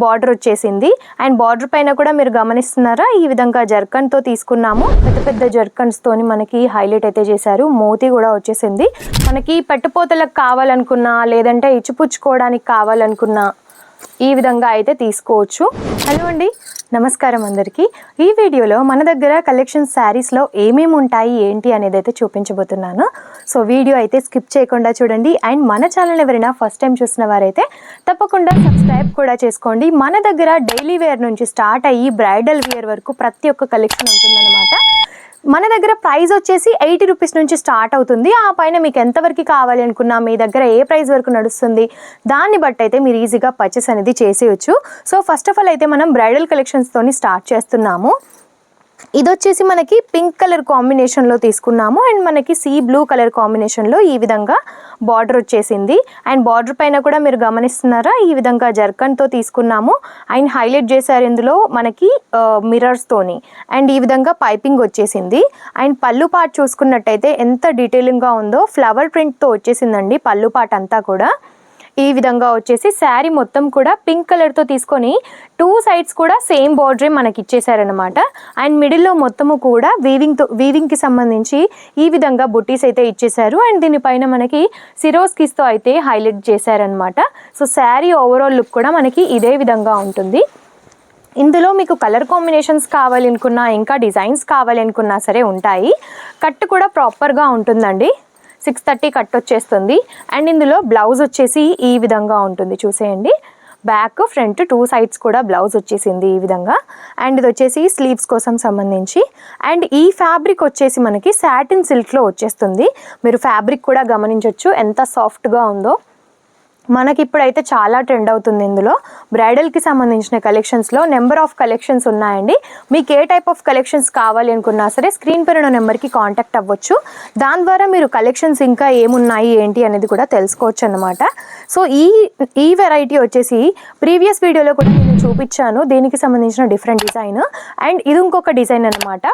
Border వచ్చేసింది. And border పైన కూడా మీరు గమనిస్తున్నారా, ఈ విధంగా జర్కన్తో తీసుకున్నాము. పెద్ద పెద్ద జర్కన్స్తోని మనకి హైలైట్ అయితే చేశారు. మోతీ కూడా వచ్చేసింది. మనకి పట్టుపోతలకు కావాలనుకున్నా, లేదంటే ఇచ్చిపుచ్చుకోవడానికి కావాలనుకున్నా ఈ విధంగా అయితే తీసుకోవచ్చు. హలో అండి, నమస్కారం అందరికీ. ఈ వీడియోలో మన దగ్గర కలెక్షన్ శారీస్లో ఏమేమి ఉంటాయి ఏంటి అనేది అయితే చూపించబోతున్నాను. సో వీడియో అయితే స్కిప్ చేయకుండా చూడండి. అండ్ మన ఛానల్ ఎవరైనా ఫస్ట్ టైం చూసిన వారైతే తప్పకుండా సబ్స్క్రైబ్ కూడా చేసుకోండి. మన దగ్గర డైలీ వేర్ నుంచి స్టార్ట్ అయ్యి బ్రైడల్ వేర్ వరకు ప్రతి ఒక్క కలెక్షన్ ఉంటుందన్నమాట. మన దగ్గర ప్రైస్ వచ్చేసి 80 రూపీస్ నుంచి స్టార్ట్ అవుతుంది. ఆ పైన మీకు ఎంతవరకు కావాలి అనుకున్నా, మీ దగ్గర ఏ ప్రైస్ వరకు నడుస్తుంది దాన్ని బట్టి అయితే మీరు ఈజీగా పర్చేస్ అనేది చేసేయచ్చు. సో ఫస్ట్ ఆఫ్ ఆల్ అయితే మనం బ్రైడల్ కలెక్షన్స్తోని స్టార్ట్ చేస్తున్నాము. ఇది వచ్చేసి మనకి పింక్ కలర్ కాంబినేషన్లో తీసుకున్నాము. అండ్ మనకి సీ బ్లూ కలర్ కాంబినేషన్లో ఈ విధంగా బార్డర్ వచ్చేసింది. అండ్ బార్డర్ పైన కూడా మీరు గమనిస్తున్నారా, ఈ విధంగా జర్కన్తో తీసుకున్నాము. అండ్ హైలైట్ చేశారు ఇందులో మనకి మిర్రర్స్తోని. అండ్ ఈ విధంగా పైపింగ్ వచ్చేసింది. అండ్ పళ్ళు పార్ట్ చూసుకున్నట్టయితే ఎంత డీటెయిలింగ్గా ఉందో, ఫ్లవర్ ప్రింట్తో వచ్చేసిందండి పళ్ళు పార్ట్ అంతా కూడా. ఈ విధంగా వచ్చేసి శారీ మొత్తం కూడా పింక్ కలర్తో తీసుకొని 2 సైడ్స్ కూడా సేమ్ బార్డరే మనకి ఇచ్చేసారనమాట. అండ్ మిడిల్లో మొత్తము కూడా వీవింగ్కి సంబంధించి ఈ విధంగా బుట్టీస్ అయితే ఇచ్చేసారు. అండ్ దీనిపైన మనకి సిరోస్కిస్తో అయితే హైలైట్ చేశారనమాట. సో శారీ ఓవరాల్ లుక్ కూడా మనకి ఇదే విధంగా ఉంటుంది. ఇందులో మీకు కలర్ కాంబినేషన్స్ కావాలనుకున్నా, ఇంకా డిజైన్స్ కావాలనుకున్నా సరే ఉంటాయి. కట్ కూడా ప్రాపర్గా ఉంటుందండి. 630 కట్ వచ్చేస్తుంది. అండ్ ఇందులో బ్లౌజ్ వచ్చేసి ఈ విధంగా ఉంటుంది, చూసేయండి. బ్యాక్ ఫ్రంట్ 2 సైడ్స్ కూడా బ్లౌజ్ వచ్చేసింది ఈ విధంగా. అండ్ ఇది వచ్చేసి స్లీవ్స్ కోసం సంబంధించి. అండ్ ఈ ఫ్యాబ్రిక్ వచ్చేసి మనకి సాటిన్ సిల్క్లో వచ్చేస్తుంది. మీరు ఫ్యాబ్రిక్ కూడా గమనించవచ్చు ఎంత సాఫ్ట్గా ఉందో. మనకి ఇప్పుడైతే చాలా ట్రెండ్ అవుతుంది. ఇందులో బ్రైడల్కి సంబంధించిన కలెక్షన్స్లో నెంబర్ ఆఫ్ కలెక్షన్స్ ఉన్నాయండి. మీకు ఏ టైప్ ఆఫ్ కలెక్షన్స్ కావాలి అనుకున్నా సరే స్క్రీన్ పైన ఉన్న నెంబర్కి కాంటాక్ట్ అవ్వచ్చు. దాని ద్వారా మీరు కలెక్షన్స్ ఇంకా ఏమున్నాయి ఏంటి అనేది కూడా తెలుసుకోవచ్చు అన్నమాట. సో ఈ వెరైటీ వచ్చేసి ప్రీవియస్ వీడియోలో కూడా నేను చూపించాను, దీనికి సంబంధించిన డిఫరెంట్ డిజైన్. అండ్ ఇది ఇంకొక డిజైన్ అన్నమాట.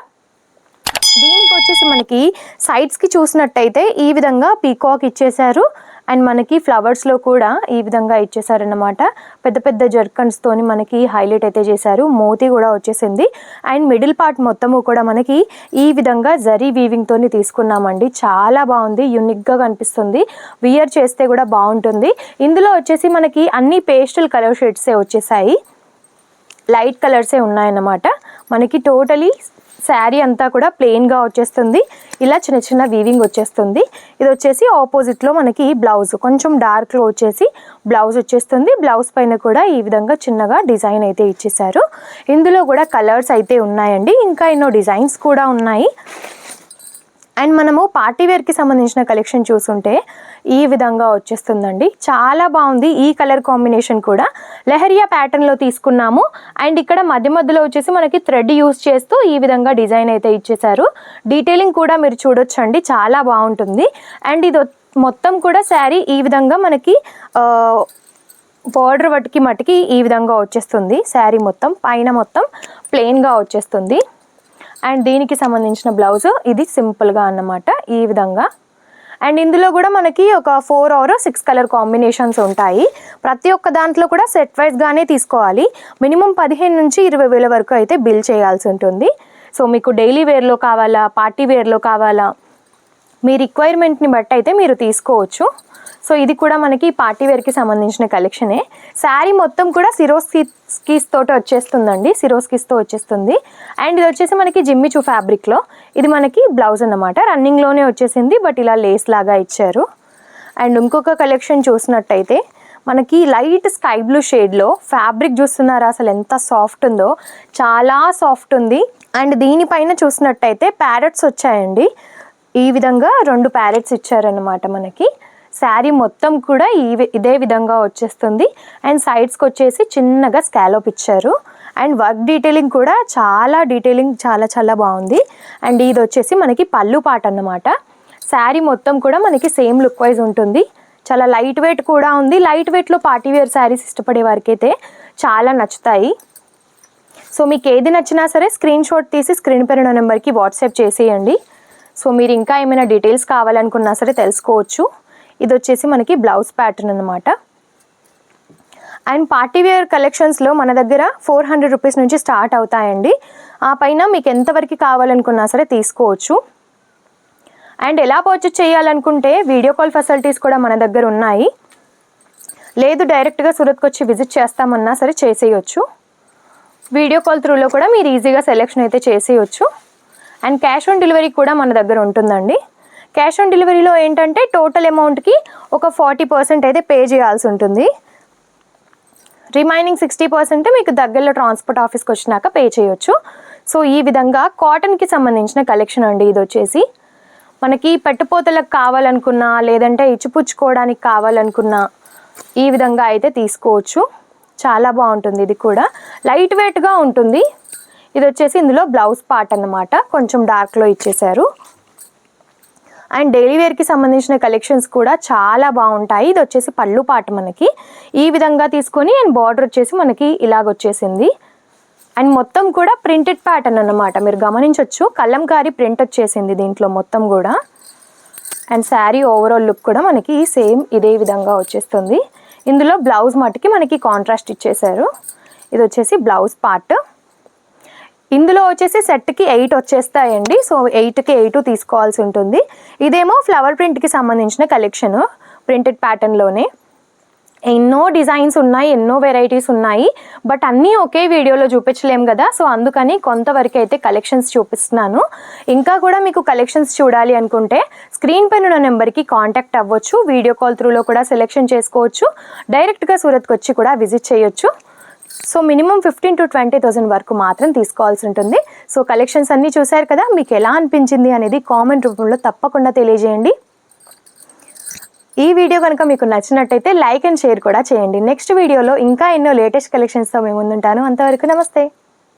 దీనికి వచ్చేసి మనకి సైడ్స్కి చూసినట్టయితే ఈ విధంగా పీకాక్ ఇచ్చేసారు. అండ్ మనకి ఫ్లవర్స్లో కూడా ఈ విధంగా ఇచ్చేసారన్నమాట. పెద్ద పెద్ద జర్కన్స్తోని మనకి హైలైట్ అయితే చేశారు. మోతీ కూడా వచ్చేసింది. అండ్ మిడిల్ పార్ట్ మొత్తము కూడా మనకి ఈ విధంగా జరీ వీవింగ్తోని తీసుకున్నామండి. చాలా బాగుంది, యూనిక్గా కనిపిస్తుంది. వియర్ చేస్తే కూడా బాగుంటుంది. ఇందులో వచ్చేసి మనకి అన్ని పేస్టల్ కలర్ షేడ్సే వచ్చేసాయి, లైట్ కలర్సే ఉన్నాయన్నమాట. మనకి టోటలీ శారీ అంతా కూడా ప్లెయిన్గా వచ్చేస్తుంది. ఇలా చిన్న చిన్న వీవింగ్ వచ్చేస్తుంది. ఇది వచ్చేసి ఆపోజిట్లో మనకి బ్లౌజ్ కొంచెం డార్క్లో వచ్చేసి బ్లౌజ్ వచ్చేస్తుంది. బ్లౌజ్ పైన కూడా ఈ విధంగా చిన్నగా డిజైన్ అయితే ఇచ్చేసారు. ఇందులో కూడా కలర్స్ అయితే ఉన్నాయండి, ఇంకా ఎన్నో డిజైన్స్ కూడా ఉన్నాయి. అండ్ మనము పార్టీవేర్కి సంబంధించిన కలెక్షన్ చూసుంటే ఈ విధంగా వచ్చేస్తుందండి. చాలా బాగుంది. ఈ కలర్ కాంబినేషన్ కూడా లెహరియా ప్యాటర్న్లో తీసుకున్నాము. అండ్ ఇక్కడ మధ్య మధ్యలో వచ్చేసి మనకి థ్రెడ్ యూస్ చేస్తూ ఈ విధంగా డిజైన్ అయితే ఇచ్చేసారు. డీటెయిలింగ్ కూడా మీరు చూడొచ్చండి, చాలా బాగుంటుంది. అండ్ ఇది మొత్తం కూడా శారీ ఈ విధంగా మనకి బార్డర్ మట్టుకి ఈ విధంగా వచ్చేస్తుంది. శారీ మొత్తం పైన మొత్తం ప్లెయిన్గా వచ్చేస్తుంది. అండ్ దీనికి సంబంధించిన బ్లౌజ్ ఇది సింపుల్గా అన్నమాట ఈ విధంగా. అండ్ ఇందులో కూడా మనకి ఒక 4 or 6 కలర్ కాంబినేషన్స్ ఉంటాయి. ప్రతి ఒక్క దాంట్లో కూడా సెట్ వైజ్గానే తీసుకోవాలి. మినిమం 15 నుంచి 20 వేల వరకు అయితే బిల్ చేయాల్సి ఉంటుంది. సో మీకు డైలీ వేర్లో కావాలా, పార్టీ వేర్లో కావాలా, మీ రిక్వైర్మెంట్ని బట్టి అయితే మీరు తీసుకోవచ్చు. సో ఇది కూడా మనకి పార్టీ వేర్కి సంబంధించిన కలెక్షనే. శారీ మొత్తం కూడా సిరోస్కిస్ తోటి వచ్చేస్తుందండి, సిరోస్కిస్తో వచ్చేస్తుంది. అండ్ ఇది వచ్చేసి మనకి జిమ్మిచూ ఫ్యాబ్రిక్లో. ఇది మనకి బ్లౌజ్ అన్నమాట, రన్నింగ్లోనే వచ్చేసింది, బట్ ఇలా లేస్ లాగా ఇచ్చారు. అండ్ ఇంకొక కలెక్షన్ చూసినట్టయితే మనకి లైట్ స్కై బ్లూ షేడ్లో ఫ్యాబ్రిక్ చూస్తున్నారా, అసలు ఎంత సాఫ్ట్ ఉందో, చాలా సాఫ్ట్ ఉంది. అండ్ దీనిపైన చూసినట్టయితే ప్యారెట్స్ వచ్చాయండి. ఈ విధంగా 2 ప్యారెట్స్ ఇచ్చారనమాట మనకి. శారీ మొత్తం కూడా ఇదే విధంగా వచ్చేస్తుంది. అండ్ సైడ్స్కి వచ్చేసి చిన్నగా స్కాలోప్ ఇచ్చారు. అండ్ వర్క్ డీటెయిలింగ్ కూడా చాలా బాగుంది. అండ్ ఇది వచ్చేసి మనకి పళ్ళు పాట అన్నమాట. శారీ మొత్తం కూడా మనకి సేమ్ లుక్ వైజ్ ఉంటుంది. చాలా లైట్ వెయిట్ కూడా ఉంది. లైట్ వెయిట్లో పార్టీ వేర్ శారీస్ ఇష్టపడే వారికి అయితే చాలా నచ్చుతాయి. సో మీకు ఏది నచ్చినా సరే స్క్రీన్ షాట్ తీసి స్క్రీన్ పైన ఉన్న నెంబర్కి వాట్సాప్ చేసేయండి. సో మీరు ఇంకా ఏమైనా డీటెయిల్స్ కావాలనుకున్నా సరే తెలుసుకోవచ్చు. ఇది వచ్చేసి మనకి బ్లౌజ్ ప్యాటర్న్ అన్నమాట. అండ్ పార్టీ వేర్ కలెక్షన్స్లో మన దగ్గర 400 రూపీస్ నుంచి స్టార్ట్ అవుతాయండి. ఆ పైన మీకు ఎంతవరకు కావాలనుకున్నా సరే తీసుకోవచ్చు. అండ్ ఎలా పర్చేజ్ చేయాలనుకుంటే వీడియో కాల్ ఫెసిలిటీస్ కూడా మన దగ్గర ఉన్నాయి. లేదు డైరెక్ట్గా సూరత్కి వచ్చి విజిట్ చేస్తామన్నా సరే చేసేయచ్చు. వీడియో కాల్ త్రూలో కూడా మీరు ఈజీగా సెలెక్షన్ అయితే చేసేయచ్చు. అండ్ క్యాష్ ఆన్ డెలివరీ కూడా మన దగ్గర ఉంటుందండి. క్యాష్ ఆన్ డెలివరీలో ఏంటంటే టోటల్ అమౌంట్కి ఒక 40% అయితే పే చేయాల్సి ఉంటుంది. రిమైనింగ్ 60% మీకు దగ్గరలో ట్రాన్స్పోర్ట్ ఆఫీస్కి వచ్చినాక పే చేయొచ్చు. సో ఈ విధంగా కాటన్కి సంబంధించిన కలెక్షన్ అండి. ఇది వచ్చేసి మనకి పట్టుపోతలకు కావాలనుకున్నా లేదంటే ఇచ్చిపుచ్చుకోవడానికి కావాలనుకున్నా ఈ విధంగా అయితే తీసుకోవచ్చు. చాలా బాగుంటుంది. ఇది కూడా లైట్ వెయిట్గా ఉంటుంది. ఇది వచ్చేసి ఇందులో బ్లౌజ్ పార్ట్ అన్నమాట, కొంచెం డార్క్లో ఇచ్చేసారు. అండ్ డైలీ వేర్కి సంబంధించిన కలెక్షన్స్ కూడా చాలా బాగుంటాయి. ఇది వచ్చేసి పళ్ళు పార్ట్ మనకి ఈ విధంగా తీసుకొని అండ్ బార్డర్ వచ్చేసి మనకి ఇలాగొచ్చేసింది. అండ్ మొత్తం కూడా ప్రింటెడ్ ప్యాటర్న్ అన్నమాట, మీరు గమనించవచ్చు. కలంకారీ ప్రింట్ వచ్చేసింది దీంట్లో మొత్తం కూడా. అండ్ శారీ ఓవరాల్ లుక్ కూడా మనకి సేమ్ ఇదే విధంగా వచ్చేస్తుంది. ఇందులో బ్లౌజ్ మట్టుకి మనకి కాంట్రాస్ట్ ఇచ్చేసారు. ఇది వచ్చేసి బ్లౌజ్ పార్ట్. ఇందులో వచ్చేసి సెట్కి 8 వచ్చేస్తాయండి. సో 8కి 8 తీసుకోవాల్సి ఉంటుంది. ఇదేమో ఫ్లవర్ ప్రింట్కి సంబంధించిన కలెక్షన్, ప్రింటెడ్ ప్యాటర్న్లోనే ఎన్నో డిజైన్స్ ఉన్నాయి, ఎన్నో వెరైటీస్ ఉన్నాయి. బట్ అన్నీ ఒకే వీడియోలో చూపించలేం కదా. సో అందుకని కొంతవరకు అయితే కలెక్షన్స్ చూపిస్తున్నాను. ఇంకా కూడా మీకు కలెక్షన్స్ చూడాలి అనుకుంటే స్క్రీన్ పైన ఉన్న నెంబర్కి కాంటాక్ట్ అవ్వచ్చు. వీడియో కాల్ త్రూలో కూడా సెలెక్షన్ చేసుకోవచ్చు. డైరెక్ట్గా సూరత్కి వచ్చి కూడా విజిట్ చేయొచ్చు. సో మినిమం 15,000 to 20,000 వరకు మాత్రం తీసుకోవాల్సి ఉంటుంది. సో కలెక్షన్స్ అన్నీ చూశారు కదా, మీకు ఎలా అనిపించింది అనేది కామెంట్ రూపంలో తప్పకుండా తెలియజేయండి. ఈ వీడియో కనుక మీకు నచ్చినట్టయితే లైక్ అండ్ షేర్ కూడా చేయండి. నెక్స్ట్ వీడియోలో ఇంకా ఎన్నో లేటెస్ట్ కలెక్షన్స్తో మేము ముందుంటాను. అంతవరకు నమస్తే.